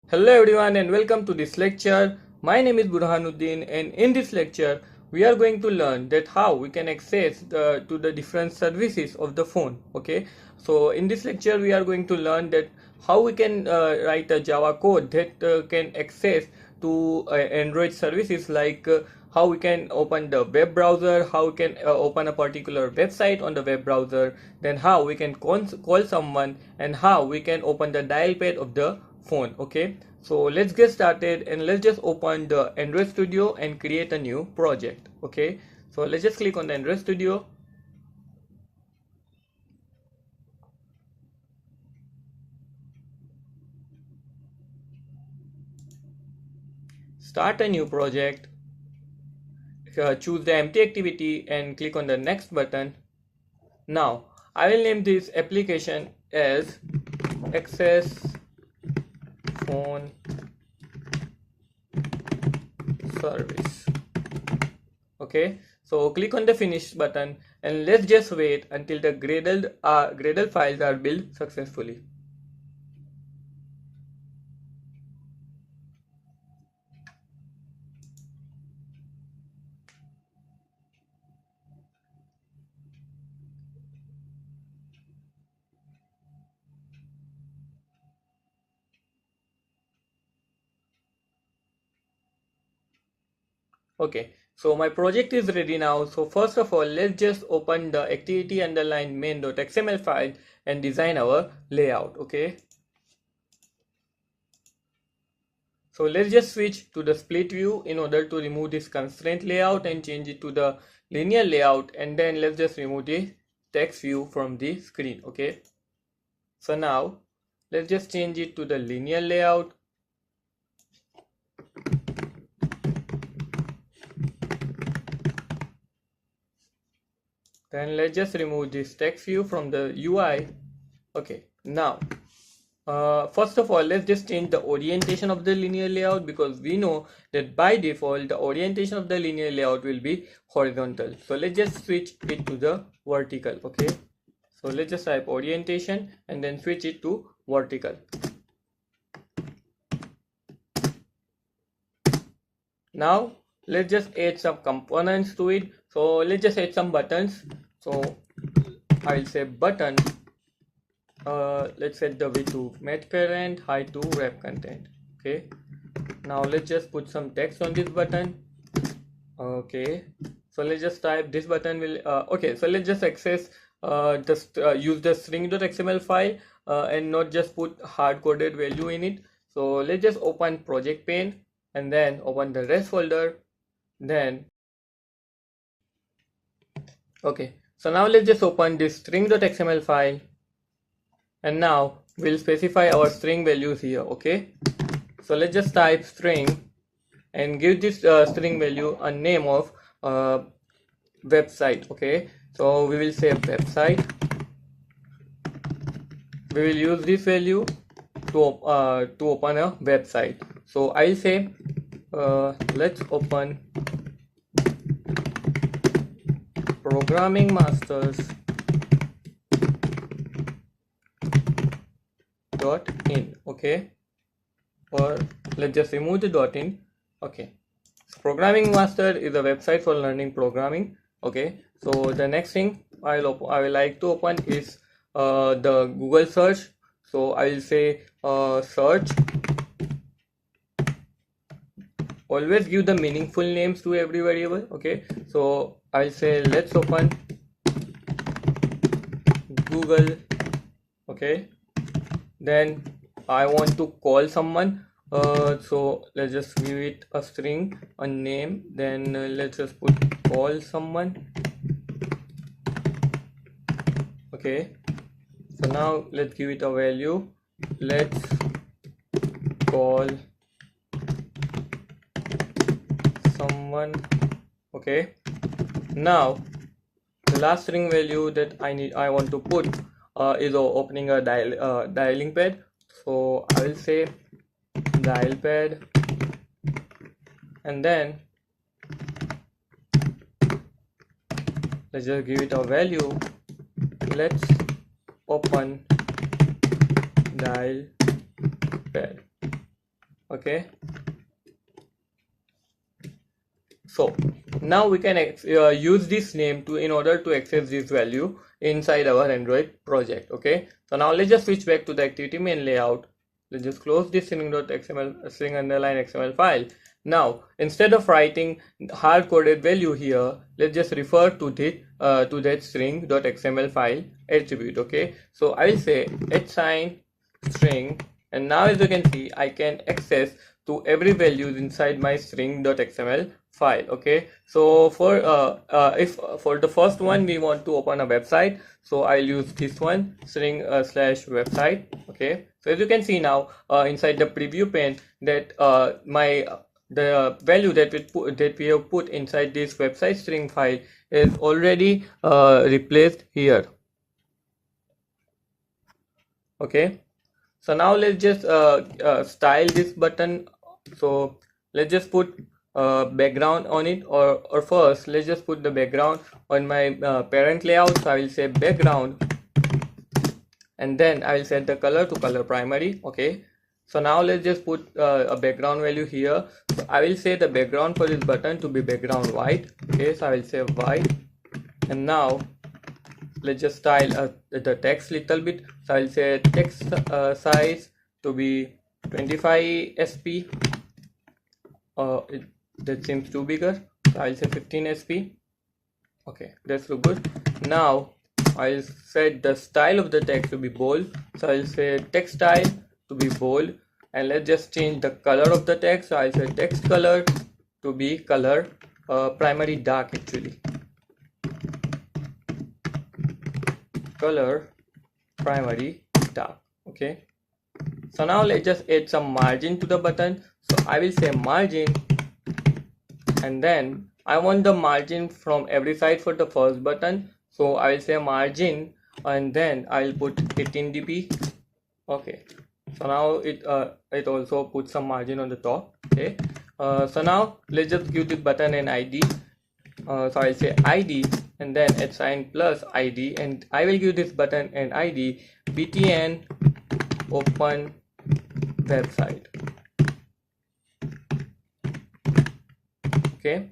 Hello everyone and welcome to this lecture. My name is Burhanuddin and in this lecture we are going to learn that how we can access to the different services of the phone. Okay, so in this lecture we are going to learn that how we can write a Java code that can access to Android services like how we can open the web browser, how we can open a particular website on the web browser, then how we can call someone, and how we can open the dial pad of the phone. Okay, so let's get started and let's just open the Android Studio and create a new project. Okay, so let's just click on the Android Studio. Start a new project. Choose the empty activity and click on the next button. Now I will name this application as Access Phone Service. Okay, so click on the finish button and let's just wait until the Gradle files are built successfully. Okay, so my project is ready now. So first of all, let's just open the activity underline main.xml file and design our layout. Okay, so let's just switch to the split view in order to remove this constraint layout and change it to the linear layout, and then let's just remove the text view from the screen. Okay, so now let's just change it to the linear layout. Then let's just remove this text view from the UI. Okay, now first of all, let's just change the orientation of the linear layout, because we know that by default the orientation of the linear layout will be horizontal. So let's just switch it to the vertical. Okay, so let's just type orientation and then switch it to vertical. Now let's just add some components to it. So let's just add some buttons. So I'll say button. Let's set the width to match parent, height to wrap content. Okay, now let's just put some text on this button. Okay, so let's just type this button will okay, so let's just access use the string.xml file and not just put hard-coded value in it. So let's just open project pane and then open the rest folder. Then okay, so now let's just open this string.xml file, and now we'll specify our string values here. Okay, so let's just type string and give this string value a name of website. Okay, so we will say website. We will use this value to open a website. So I'll say let's open programming masters .in. Okay, or let's just remove the .in. Okay, so programming master is a website for learning programming. Okay, so the next thing I will like to open is the Google search. So I will say search. Always give the meaningful names to every variable. Okay, so I'll say let's open Google. Okay, then I want to call someone, so let's just give it a string, a name, then let's just put call someone. Okay, so now let's give it a value. Let's call someone. Okay, now the last string value that I want to put is opening a dialing pad. So I will say dial pad, and then let's just give it a value. Let's open dial pad. Okay, so now we can use this name to in order to access this value inside our Android project. Okay, so now let's just switch back to the activity main layout. Let's just close this string.xml string underline xml file. Now instead of writing hard-coded value here, let's just refer to that string.xml file attribute. Okay, so I will say @sign string, and now as you can see I can access to every value inside my string.xml file. Okay, so for if for the first one we want to open a website, so I'll use this one string slash website. Okay, so as you can see now inside the preview pane that the value that we have put inside this website string file is already replaced here. Okay, so now let's just style this button. So let's just put background on it, or first let's just put the background on my parent layout. So I will say background, and then I will set the color to color primary. Okay, so now let's just put a background value here. So I will say the background for this button to be background white. Okay, so I will say white, and now let's just style the text little bit. So I'll say text size to be 25 sp. That seems too bigger, so I'll say 15 sp. Okay, that's look good. Now I'll set the style of the text to be bold, so I'll say text style to be bold, and let's just change the color of the text. So I'll say text color to be color primary dark, actually color primary dark. Okay, so now let's just add some margin to the button. So I will say margin, and then I want the margin from every side for the first button, so I will say margin, and then I'll put 18 dp. Okay, so now it also puts some margin on the top. Okay, so now let's just give this button an ID. So I'll say ID, and then @sign plus ID, and I will give this button an ID btn open website. Okay,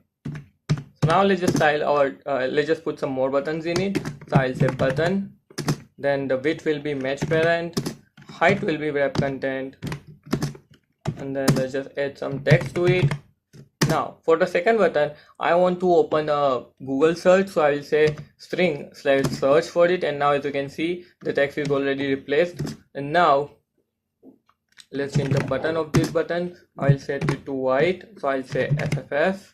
so now let's just style our let's just put some more buttons in it. So I'll say button, then the width will be match parent, height will be web content, and then let's just add some text to it. Now for the second button I want to open a Google search, so I will say string slash search for it, and now as you can see the text is already replaced. And now let's change the button of this button. I'll set it to white, so I'll say FFF.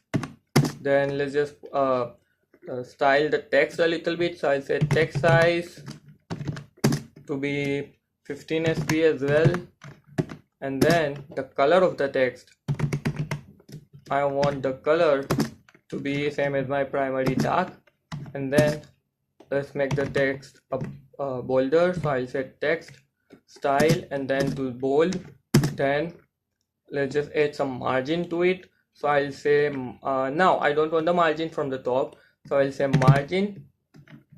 Then let's just style the text a little bit, so I'll say text size to be 15 sp as well, and then the color of the text, I want the color to be same as my primary dark, and then let's make the text bolder. So I'll say text style and then to bold. Then let's just add some margin to it. So I'll say now I don't want the margin from the top, so I'll say margin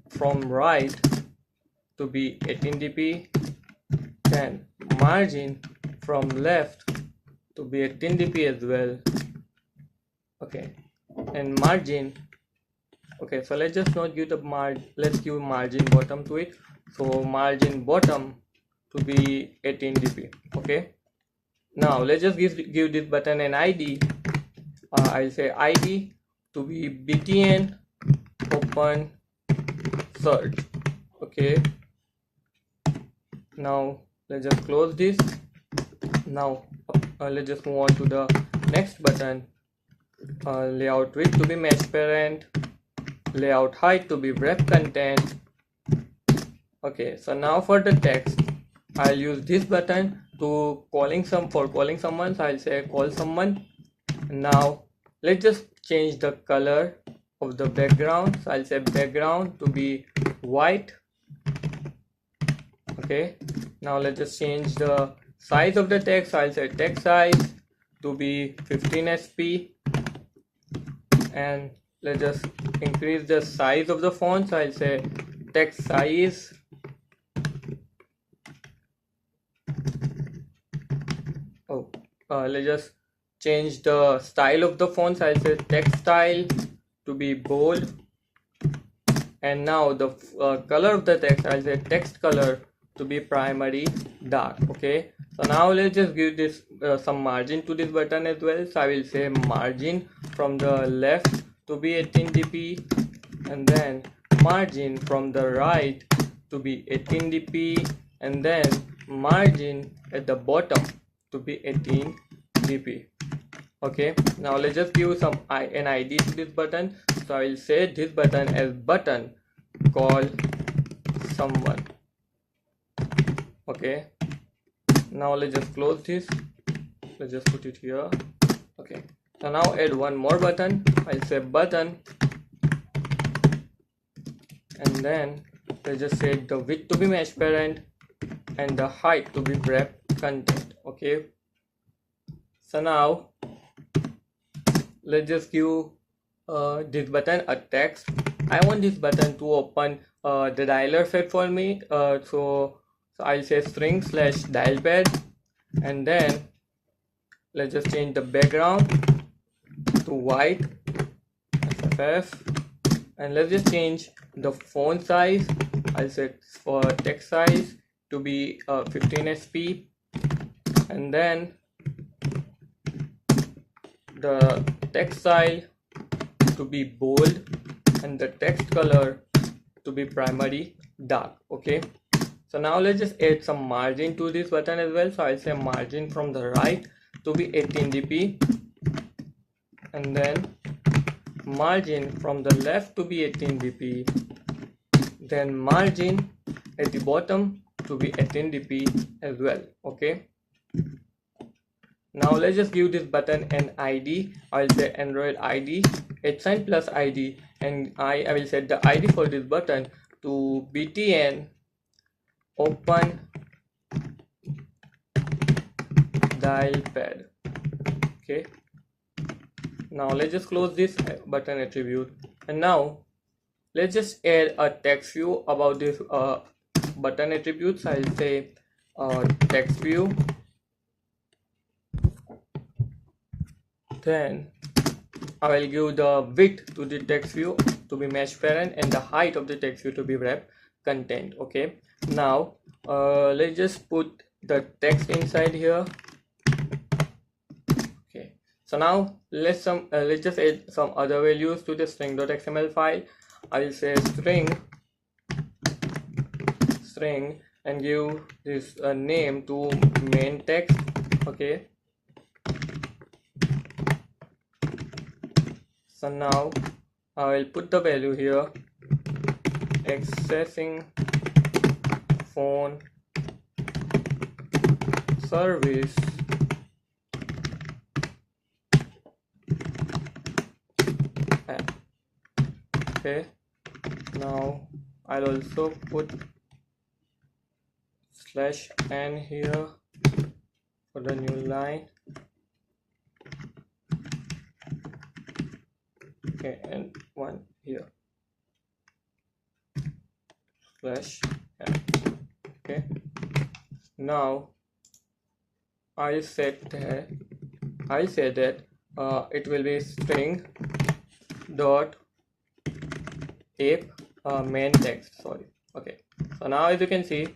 from right to be 18 dp, then margin from left to be 18 dp as well. Okay, and margin, okay, so let's just not give the let's give margin bottom to it, so margin bottom to be 18 dp. Okay, now let's just give this button an ID. I'll say ID to be btn open search. Okay, now let's just close this. Now let's just move on to the next button. Layout width to be match parent, layout height to be wrap content. Okay, so now for the text I'll use this button to calling someone, so I'll say call someone. Now let's just change the color of the background, so I'll say background to be white. Okay, now let's just change the size of the text, so I'll say text size to be 15 sp, and let's just increase the size of the font, so I'll say text size let's just change the style of the font. So I'll say text style to be bold, and now the color of the text, I'll say text color to be primary dark. Okay, so now let's just give this some margin to this button as well. So I will say margin from the left to be 18 dp, and then margin from the right to be 18 dp, and then margin at the bottom to be 18 dp. Okay, now let's just give some an ID to this button. So I will say this button as button call someone. Okay, now let's just close this. Let's just put it here. Okay, so now add one more button. I'll say button, and then let's just say the width to be mesh parent and the height to be wrap content. Okay, so now let's just give this button a text. I want this button to open the dialer set for me. So I'll say string slash dial pad, and then let's just change the background to white SFF, and let's just change the font size. I'll set for text size to be 15 sp, and then the text style to be bold, and the text color to be primary dark. Okay, so now let's just add some margin to this button as well. So I'll say margin from the right to be 18 dp, and then margin from the left to be 18 dp, then margin at the bottom to be 18 dp as well. Okay, now let's just give this button an ID. I'll say Android ID @+ ID, and I will set the ID for this button to btn open dial pad. Okay, now let's just close this button attribute, and now let's just add a text view about this button attributes. I'll say text view, then I will give the width to the text view to be mesh parent and the height of the text view to be wrap content. Okay, now let's just put the text inside here. Okay, so now let's just add some other values to the string.xml file. I will say string and give this name to main text. Okay, so now I will put the value here, accessing phone service app. Okay, now I'll also put /n here for the new line. Okay, and one here /n. Okay, now I'll say that it will be string dot ape main text. Sorry. Okay, so now as you can see,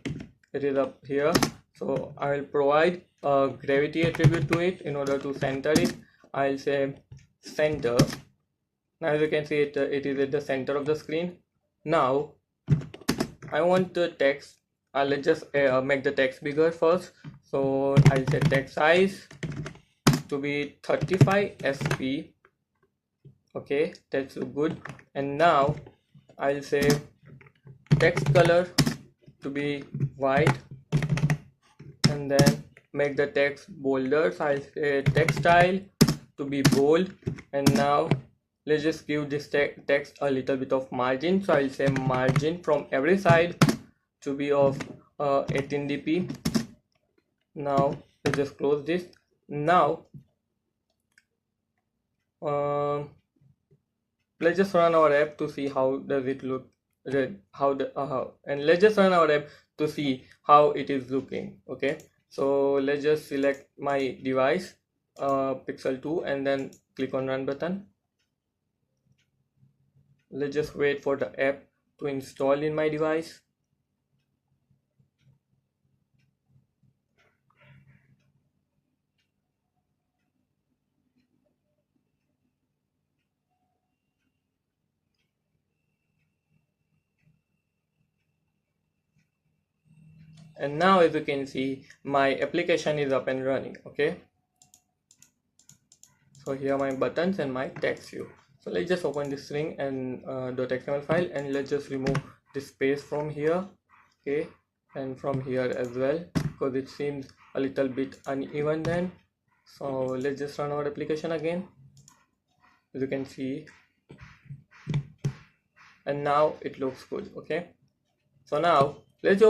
it is up here. So I will provide a gravity attribute to it in order to center it. I'll say center. Now as you can see, it is at the center of the screen. Now I want the text. Let's just make the text bigger first. So I'll say text size to be 35 sp. Okay, that's good. And now I'll say text color to be white, and then make the text bolder. So I'll say text style to be bold, and now let's just give this text a little bit of margin. So I'll say margin from every side to be of 18 dp. Now let's just close this. Now let's just run our app to see how does it look. And let's just run our app to see how it is looking. Okay, so let's just select my device Pixel 2 and then click on run button. Let's just wait for the app to install in my device. And now as you can see, my application is up and running. Okay, so here are my buttons and my text view. So let's just open this string and .xml file, and let's just remove this space from here. Okay, and from here as well, because it seems a little bit uneven then. So let's just run our application again, as you can see, and now it looks good. Okay, so now let's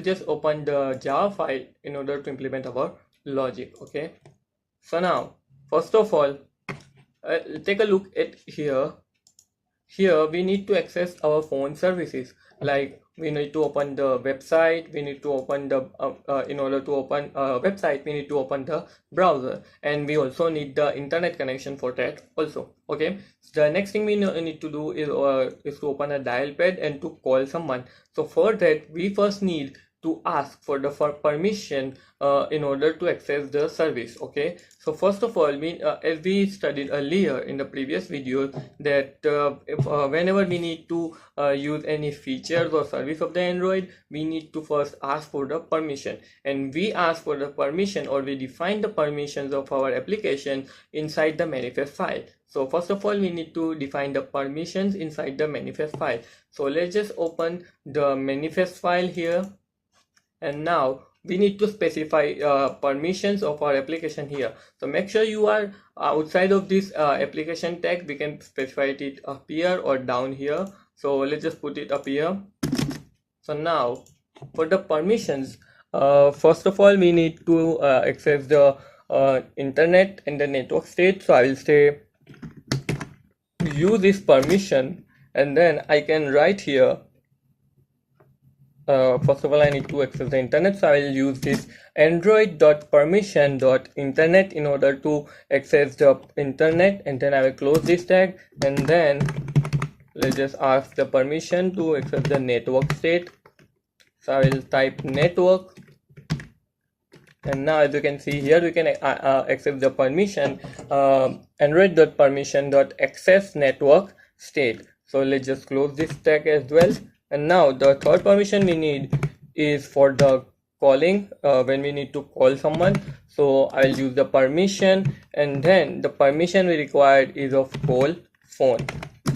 just open the Java file in order to implement our logic. Okay, so now first of all, take a look at here. Here we need to access our phone services, like we need to open the website, we need to open the in order to open a website we need to open the browser, and we also need the internet connection for that also. Okay, so the next thing we need to do is to open a dial pad and to call someone. So for that we first need to ask for the permission in order to access the service. Okay, so first of all, as we studied earlier in the previous video, that whenever we need to use any features or service of the Android, we need to first ask for the permission, and we ask for the permission, or we define the permissions of our application inside the manifest file. So first of all, we need to define the permissions inside the manifest file. So let's just open the manifest file here, and now we need to specify permissions of our application here. So make sure you are outside of this application tag. We can specify it up here or down here. So let's just put it up here. So now for the permissions, first of all we need to access the internet and the network state. So I will say use this permission, and then I can write here, first of all I need to access the internet, so I will use this android.permission.internet in order to access the internet, and then I will close this tag, and then let's just ask the permission to access the network state. So I will type network, and now as you can see here we can access the permission android.permission.access network state. So let's just close this tag as well. And now the third permission we need is for the calling, when we need to call someone. So I'll use the permission, and then the permission we required is of call phone.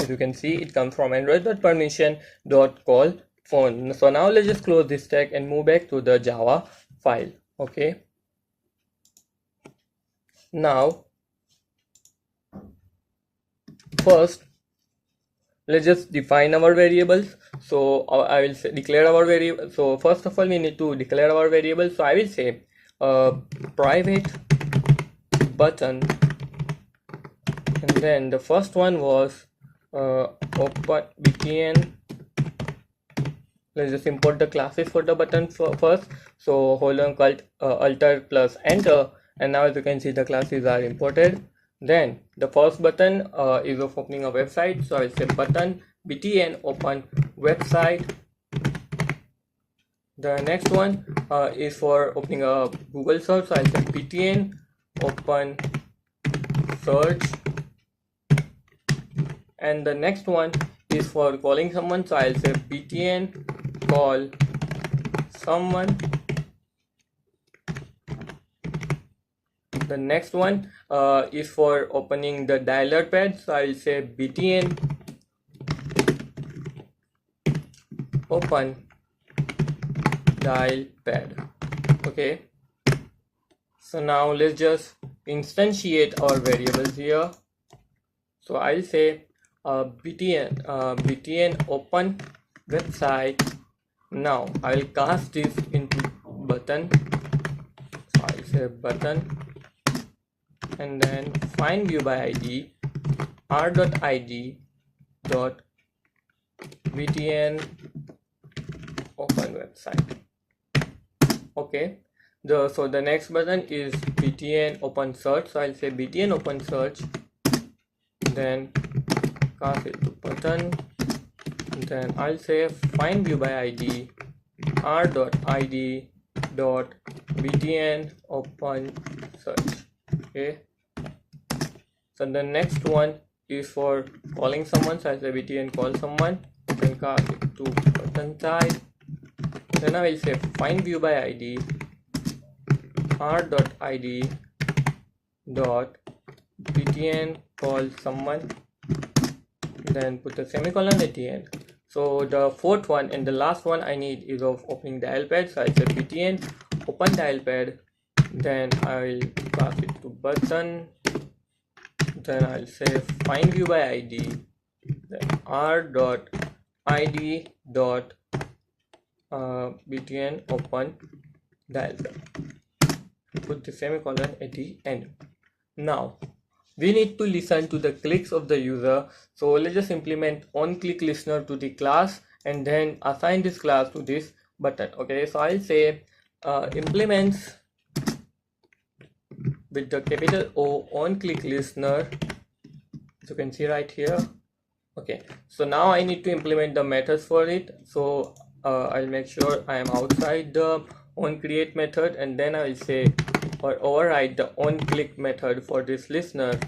As you can see, it comes from android.permission.call phone. So now let's just close this tag and move back to the Java file. Okay, now first let's just define our variables. So I will say declare our variable. So first of all we need to declare our variable. So I will say private button, and then the first one was open btn. Let's just import the classes for the button first. So hold on, alt plus enter, and now as you can see the classes are imported. Then the first button is of opening a website, so I'll say button btn open website. The next one is for opening a Google search, so I'll say btn open search. And the next one is for calling someone, so I'll say btn call someone. The next one is for opening the dialer pad, so I will say btn open dial pad. Okay, so now let's just instantiate our variables here. So I'll say btn open website. Now I'll cast this into button, so I'll say button, and then find view by id r.id dot btn open website. Okay, So the next button is btn open search. So I'll say btn open search, then cast it to button, then I'll say find view by id r.id dot btn open search. Okay, so the next one is for calling someone. So I'll say btn call someone, then cast it to button type, then I will say find view by id r.id dot btn call someone, then put a semicolon at the end. So the fourth one and the last one I need is of opening dial pad. So I say btn open dial pad, then I'll pass it to button, then I'll say find view by id, then r.id dot btn open dial pad, put the semicolon at the end. Now we need to listen to the clicks of the user. So let's just implement on-click listener to the class and then assign this class to this button. Okay, so I'll say implements with the capital O on-click listener, as you can see right here. Okay, so now I need to implement the methods for it. So I'll make sure I am outside the onCreate method, and then I will say or override the onClick method for this listener.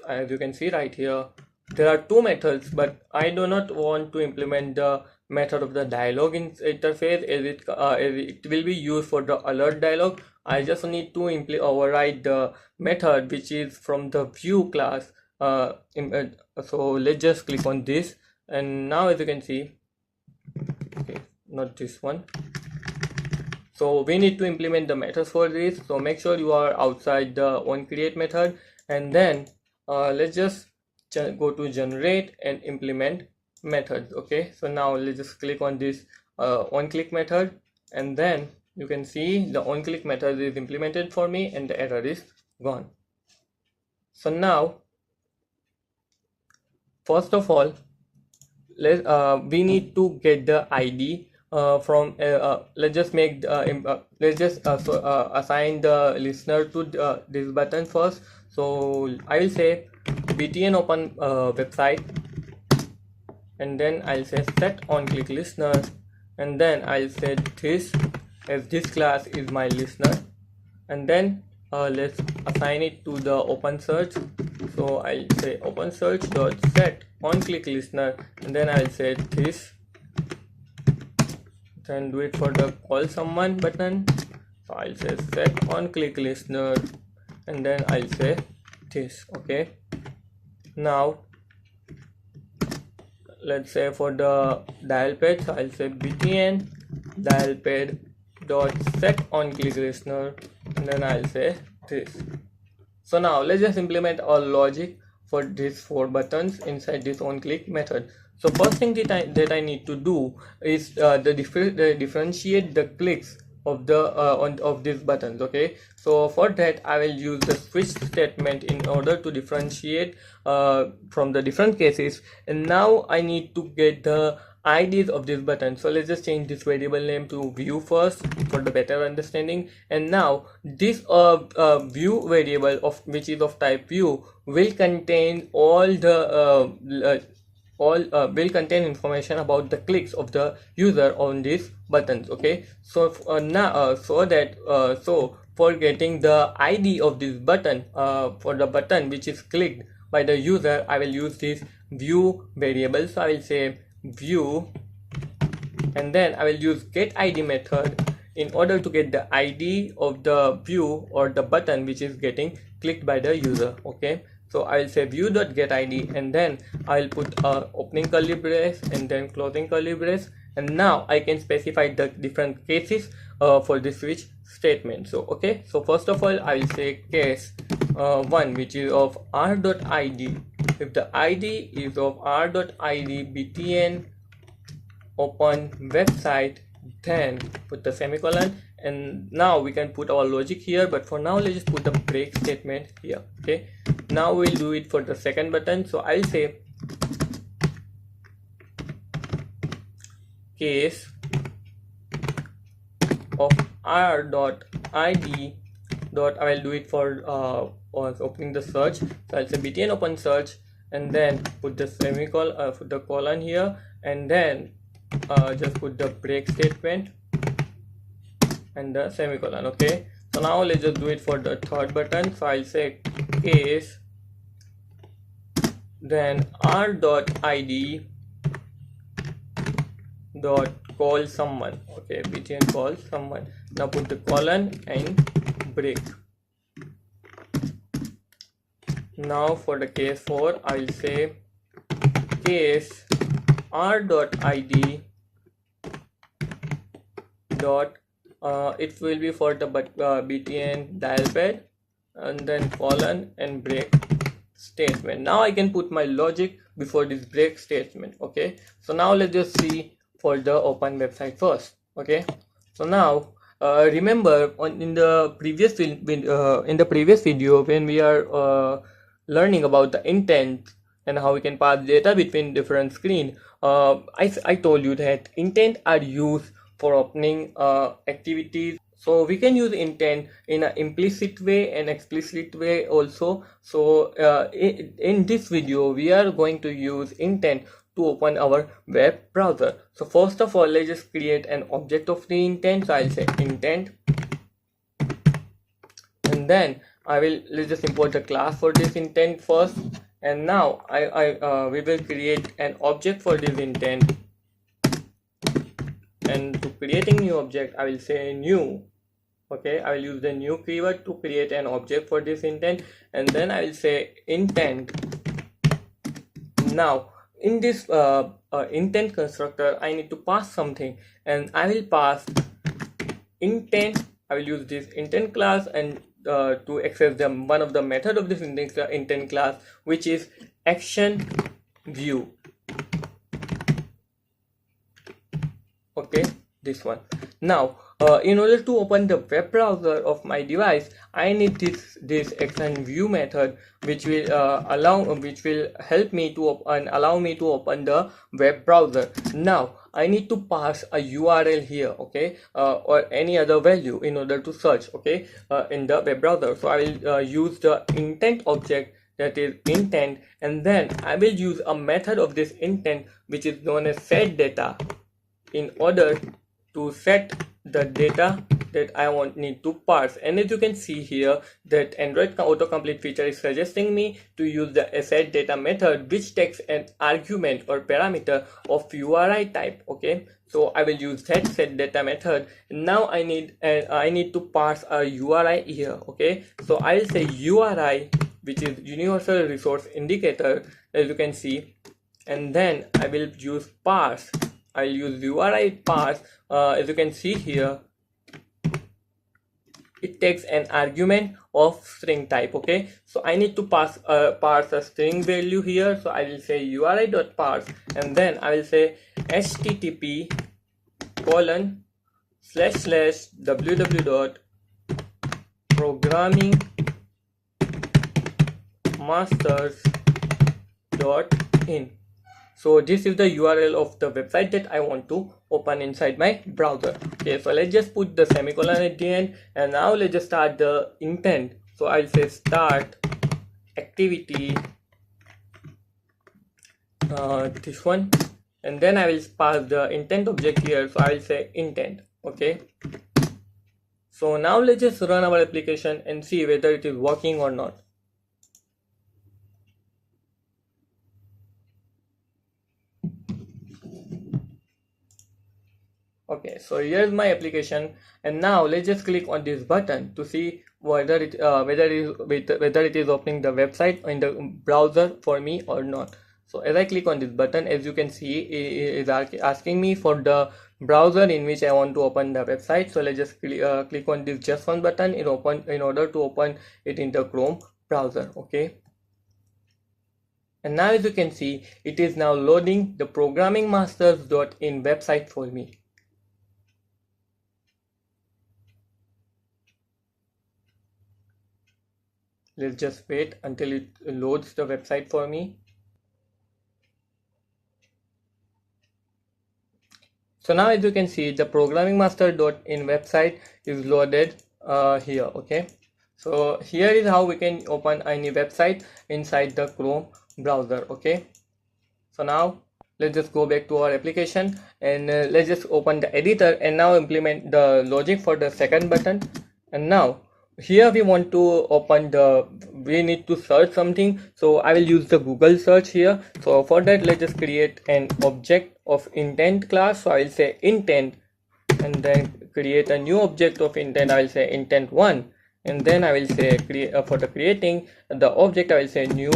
As you can see right here, there are two methods, but I do not want to implement the method of the dialog interface as it will be used for the alert dialog. I just need to override the method which is from the view class. So let's just click on this, and now as you can see, okay, not this one. So we need to implement the methods for this. So make sure you are outside the onCreate method, and then let's just go to generate and implement methods. Okay, so now let's just click on this onClick method, and then you can see the onClick method is implemented for me and the error is gone. So now first of all, we need to get the ID from let's just make assign the listener to this button first. So I will say btn open website, and then I'll say set on click listener, and then I'll say this as this class is my listener, and then let's assign it to the open search. So I'll say open search dot set on click listener, and then I'll say this, then do it for the call someone button. So I'll say set on click listener, and then I'll say this. Okay, now let's say for the dial pad, so I'll say btn dial pad dot set on click listener, and then I'll say this. So now let's just implement our logic for these four buttons inside this onClick method. So first thing that I need to do is differentiate the clicks of the of these buttons. Okay, so for that I will use the switch statement in order to differentiate from the different cases. And now I need to get the IDs of this button. So let's just change this variable name to view first for the better understanding. And now this view variable of which is of type view will contain all the will contain information about the clicks of the user on these buttons. Okay, so now so for getting the ID of this button for the button which is clicked by the user, I will use this view variable. So I will say view, and then I will use get ID method in order to get the ID of the view or the button which is getting clicked by the user. Okay, so I will say view.getId, and then I will put opening curly brace and then closing curly brace, and now I can specify the different cases for the switch statement. So okay, so first of all I will say case 1 which is of r.id. If the ID is of r.id btn open website, then put the semicolon, and now we can put our logic here, but for now let's just put the break statement here. Okay, now we'll do it for the second button. So I'll say case of r.id dot, I will do it for opening the search. So I'll say btn open search, and then put the semicolon, put the colon here, and then just put the break statement and the semicolon. Okay, so now let's just do it for the third button. So I'll say case, then r.id dot call someone. Okay, btn call someone. Now put the colon and break. Now for the case 4, I'll say case r.id dot it will be for the btn dial pad, and then colon and break statement. Now I can put my logic before this break statement. Okay, so now let's just see for the open website first. Okay, so now remember in the previous video when we are learning about the intent and how we can pass data between different screen, I told you that intent are used for opening activities. So we can use intent in an implicit way and explicit way also. So in this video we are going to use intent to open our web browser. So first of all, let's just create an object of the intent. So I'll say intent, and then let's just import the class for this intent first, and now we will create an object for this intent. And to creating new object, I will say new. Okay, I will use the new keyword to create an object for this intent, and then I will say intent. Now in this intent constructor, I need to pass something, and I will pass intent. I will use this intent class and to access one of the method of this intent class, which is action view. Okay, this one. Now in order to open the web browser of my device, I need this action view method, which will help me to allow me to open the web browser. Now I need to pass a URL here, okay, or any other value in order to search, okay, in the web browser. So I will use the intent object, that is intent, and then I will use a method of this intent which is known as set data, in order to set the data that I need to parse. And as you can see here, that Android autocomplete feature is suggesting me to use the set data method, which takes an argument or parameter of URI type. Okay, so I will use that set data method. Now I need to parse a URI here. Okay, so I will say URI, which is universal resource indicator, as you can see, and then I will use parse. I'll use URI parse. As you can see here, it takes an argument of string type. Okay, so I need to parse a string value here. So I will say URI.parse, and then I will say http://www.programmingmasters.in. So this is the URL of the website that I want to open inside my browser. Okay, so let's just put the semicolon at the end, and now let's just start the intent. So I'll say start activity, this one, and then I will pass the intent object here. So I will say intent. Okay, so now let's just run our application and see whether it is working or not. Okay, so here's my application, and now let's just click on this button to see whether it is opening the website in the browser for me or not. So as I click on this button, as you can see, it is asking me for the browser in which I want to open the website. So let's just click on this just one button in order to open it in the Chrome browser. Okay, and now as you can see, it is now loading the programmingmasters.in website for me. Let's just wait until it loads the website for me. So now as you can see, the programmingmaster.in website is loaded here. Okay, so here is how we can open any website inside the Chrome browser. Okay, so now let's just go back to our application and let's just open the editor and now implement the logic for the second button. And now here we want to open we need to search something, so I will use the Google search here. So for that, let's just create an object of intent class. So I will say intent and then create a new object of intent. I will say intent1, and then I will say for the creating the object, I will say new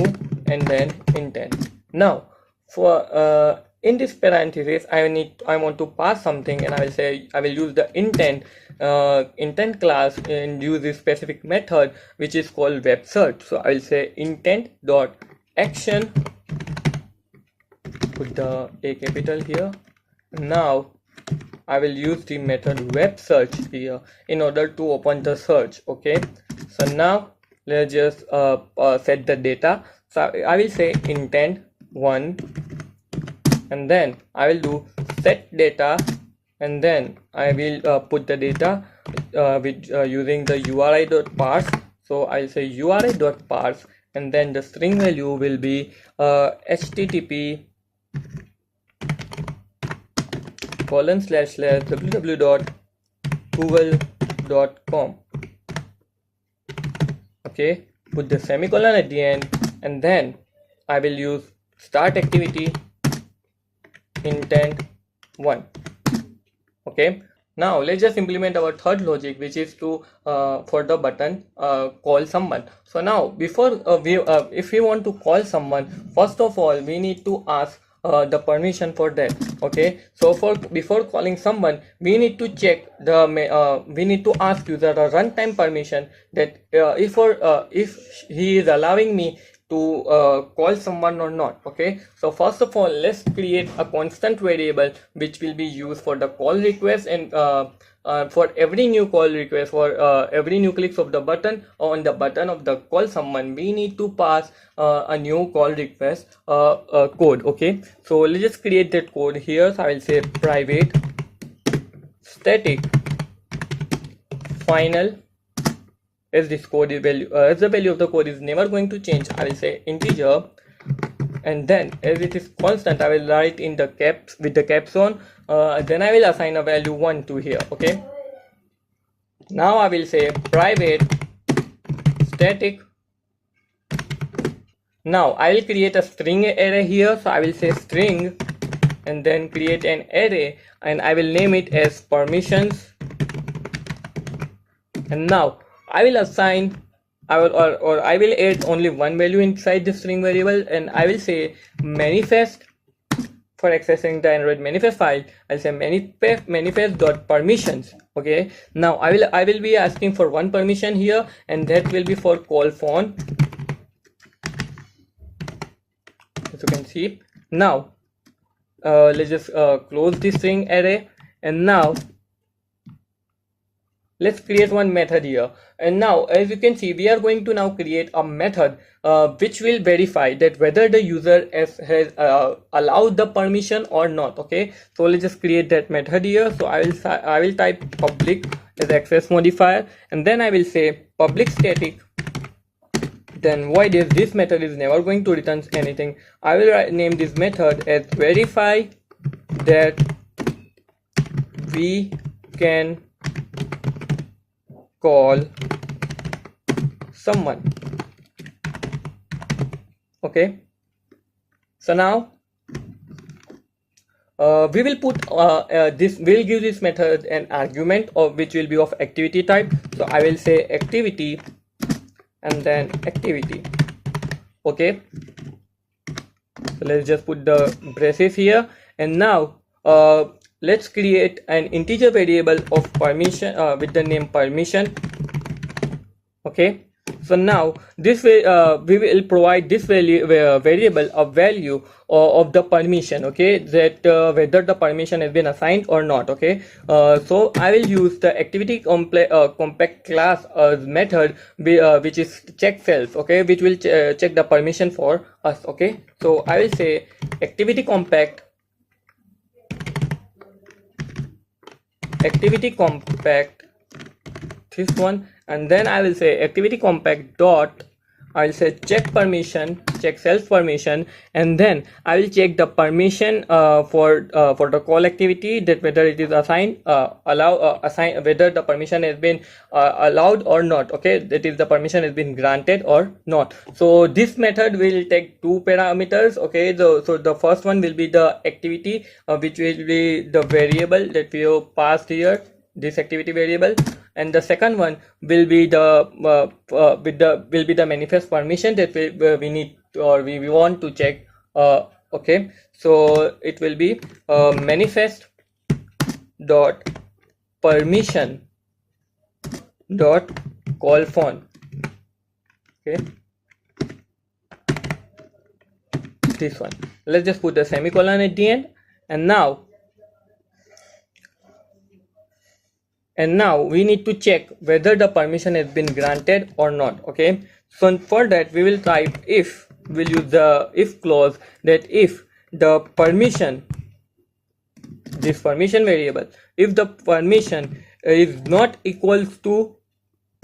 and then intent. Now for in this parenthesis, I want to pass something, and I will say I will use the intent class and use this specific method which is called web search. So I will say intent dot action, put the A capital here. Now I will use the method web search here in order to open the search. Okay, so now let's just set the data. So I will say intent1, and then I will do set data, and then I will put the data using the URI.parse. So I'll say URI.parse, and then the string value will be http://www.google.com. okay, put the semicolon at the end, and then I will use start activity intent1. okay, now let's just implement our third logic, which is to for the button call someone. So now before if we want to call someone, first of all we need to ask the permission for that. Okay, so before calling someone, we need to check we need to ask user a runtime permission that if he is allowing me to call someone or not. Okay, so first of all, let's create a constant variable which will be used for the call request, and for every new call request, for every new clicks of the button on the button of the call someone, we need to pass a new call request code. Okay, so let's just create that code here. So I will say private static final. As this code is as the value of the code is never going to change, I will say integer, and then as it is constant, I will write in the caps with the caps on. Then I will assign a value 1 to here. Okay, now I will say private static. Now I will create a string array here. So I will say string, and then create an array, and I will name it as permissions. And now I will assign, I will add only one value inside the string variable, and I will say manifest. For accessing the Android manifest file, I'll say manifest.permissions. Okay, now I will be asking for one permission here, and that will be for call phone, as you can see. Now let's just close this string array, and now let's create one method here. And now as you can see, we are going to now create a method which will verify that whether the user has allowed the permission or not. Okay, so let's just create that method here. So I will type public as access modifier, and then I will say public static, then void is this method is never going to return anything. I will name this method as verify that we can call someone. Okay, so now we will put we'll give this method an argument of which will be of activity type. So I will say activity and then activity. Okay, so let's just put the braces here, and now let's create an integer variable of permission with the name permission. Okay, so now this way we will provide this variable a value of the permission. Okay, that whether the permission has been assigned or not. Okay, so I will use the activity compact class method which is check self. Okay, which will check the permission for us. Okay, so I will say activity compact activity compact, this one, and then I will say activity compact dot, I'll say check permission, check self permission, and then I will check the permission for the call activity, that whether it is assigned, assign, whether the permission has been allowed or not. Okay, that is the permission has been granted or not. So this method will take two parameters. Okay, so the first one will be the activity, which will be the variable that we have passed here, this activity variable, and the second one will be the will be the manifest permission that we need to, or we want to check. Okay, so it will be manifest dot permission dot call phone. Okay, this one, let's just put the semicolon at the end, and now we need to check whether the permission has been granted or not. Okay, so for that we will type if, we'll use the if clause, that if the permission, this permission variable, if the permission is not equals to,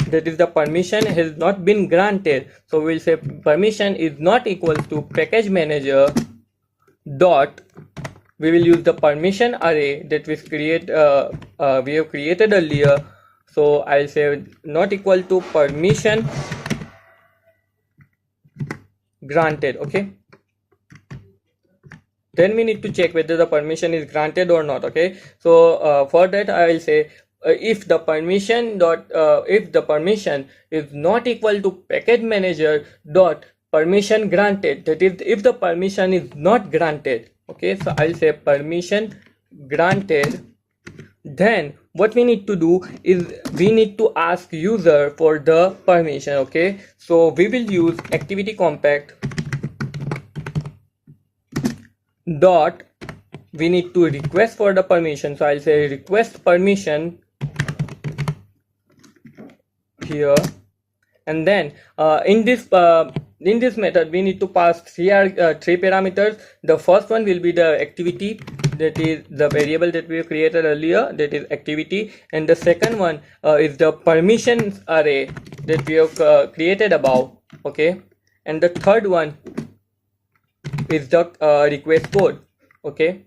that is the permission has not been granted, so we'll say permission is not equals to package manager dot, we will use the permission array that we have created earlier. So I'll say not equal to permission granted. Okay, then we need to check whether the permission is granted or not. Okay, so for that I will say if the permission dot if the permission is not equal to package manager dot permission granted, that is if the permission is not granted. Okay, so I'll say permission granted, then what we need to do is we need to ask user for the permission. Okay, so we will use activity compact dot, we need to request for the permission, so I'll say request permission here, and then in this method we need to pass three parameters. The first one will be the activity, that is the variable that we have created earlier, that is activity, and the second one is the permissions array that we have created above. Okay, and the third one is the request code. Okay,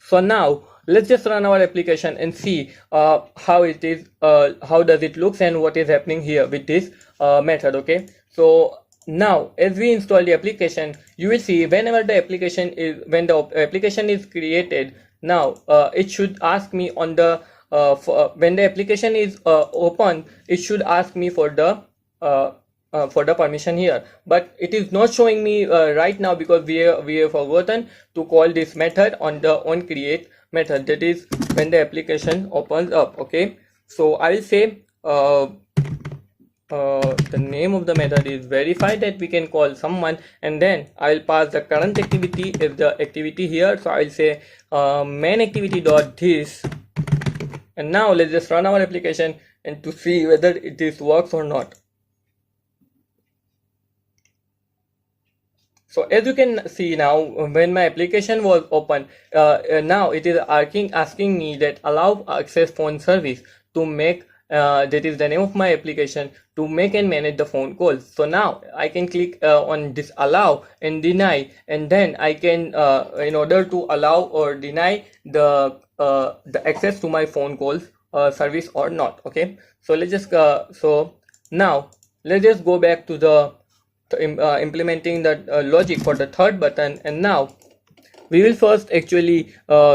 so now let's just run our application and see how it is, how does it looks and what is happening here with this method. Okay, so now as we install the application, you will see whenever the application is, when the application is created, now it should ask me on the when the application is open, it should ask me for the permission here, but it is not showing me right now because we have forgotten to call this method on the onCreate method, that is when the application opens up. Okay, so I will say the name of the method is verify, that we can call someone, and then I will pass the current activity as the activity here, so I will say main activity dot this, and now let's just run our application and to see whether this works or not. So as you can see now, when my application was open, now it is asking me that allow access phone service to make, that is the name of my application, to make and manage the phone calls. So now I can click on this allow and deny, and then I can in order to allow or deny the access to my phone calls service or not. Okay, so let's just so now let's just go back to the implementing the logic for the third button, and now we will first actually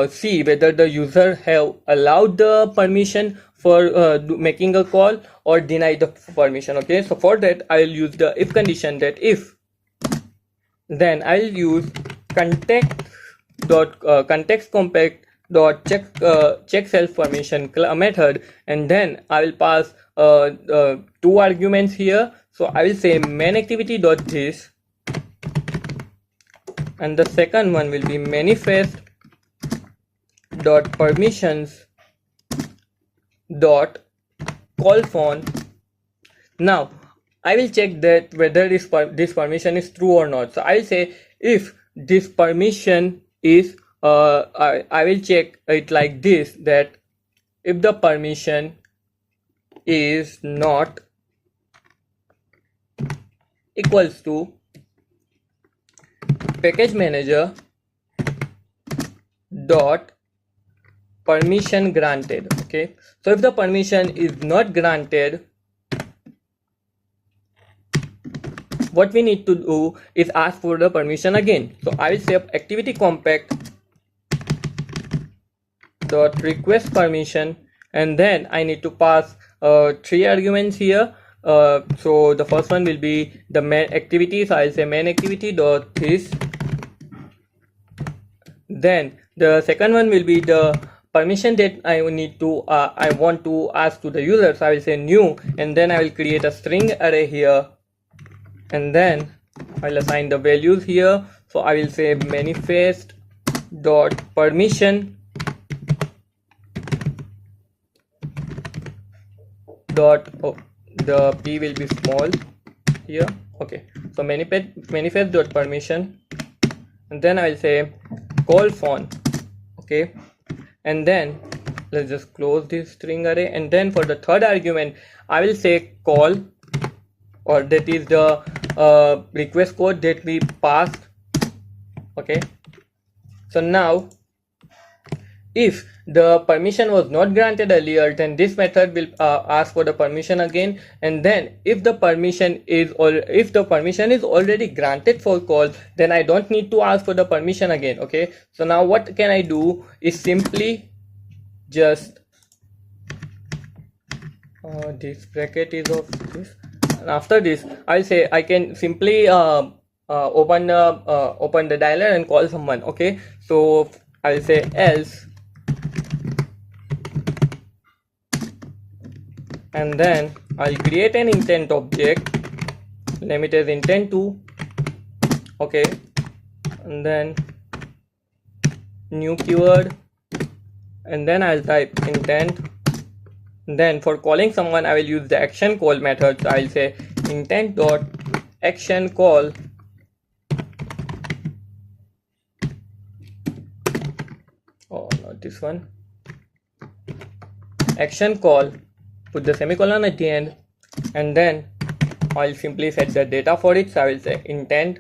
see whether the user have allowed the permission for making a call or deny the permission. Okay, so for that I will use the if condition, that if, then I will use context compact dot check self permission method, and then I will pass two arguments here. So I will say main activity dot this, and the second one will be manifest dot permissions dot call phone. Now I will check that whether this permission is true or not. So I will say if this permission is I will check it like this, that if the permission is not equals to package manager dot permission granted. Okay, so if the permission is not granted, what we need to do is ask for the permission again. So I will say activity compact dot request permission, and then I need to pass 3 arguments here. So the first one will be the main activity, so I'll say main activity dot this. Then the second one will be the permission that I want to ask to the user, so I will say new, and then I will create a string array here, and then I'll assign the values here. So I will say manifest dot permission dot, the p will be small here. Okay, so manifest dot permission, and then I will say call phone. Okay, and then let's just close this string array, and then for the third argument I will say call, or that is the request code that we passed. Okay, so now if the permission was not granted earlier, then this method will ask for the permission again, and then if the permission is already granted for call, then I don't need to ask for the permission again. Okay, so now what can I do is simply just this bracket is of this, and after this I'll say I can simply open the dialer and call someone. Okay, so I'll say else, and then I'll create an intent object, name it as intent2. Okay, and then new keyword, and then I'll type intent. Then for calling someone I will use the action call method, so I'll say intent dot action call, oh not this one, action call, put the semicolon at the end, and then I'll simply set the data for it. So I will say intent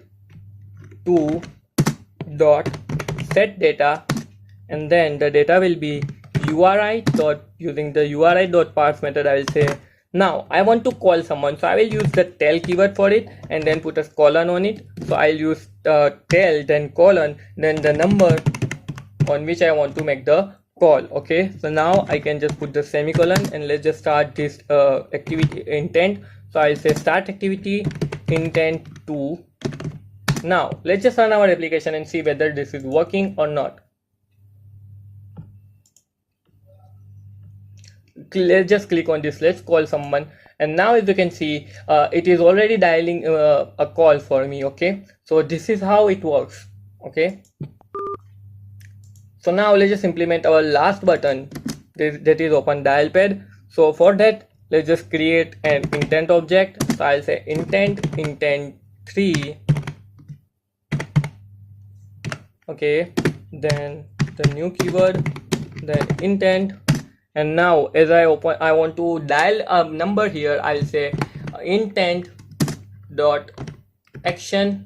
to dot set data, and then the data will be URI dot, using the URI dot parse method I will say now I want to call someone, so I will use the tell keyword for it, and then put a colon on it. So I'll use tell, then colon, then the number on which I want to make the call. Okay, so now I can just put the semicolon, and let's just start this activity intent. So I'll say start activity intent to. Now let's just run our application and see whether this is working or not. Let's just click on this, let's call someone, and now as you can see it is already dialing a call for me. Okay, so this is how it works. Okay, so now let's just implement our last button, that is open dial pad. So for that let's just create an intent object. So I'll say intent3. Okay, then the new keyword, then intent, and now as I want to dial a number here, I'll say intent dot action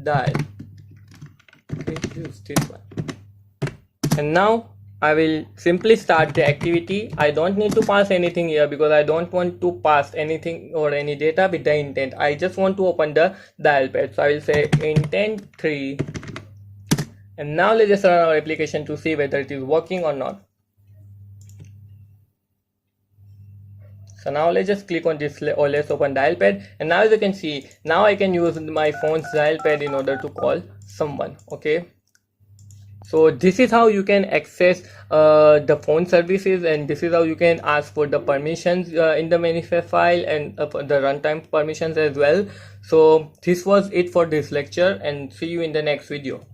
dial. Okay, use this one, and now I will simply start the activity. I don't need to pass anything here because I don't want to pass anything or any data with the intent. I just want to open the dial pad. So I will say intent3, and now let's just run our application to see whether it is working or not. So now let's just click on this, or let's open dial pad, and now as you can see, now I can use my phone's dial pad in order to call someone. Okay, so this is how you can access the phone services, and this is how you can ask for the permissions in the manifest file, and the runtime permissions as well. So this was it for this lecture, and see you in the next video.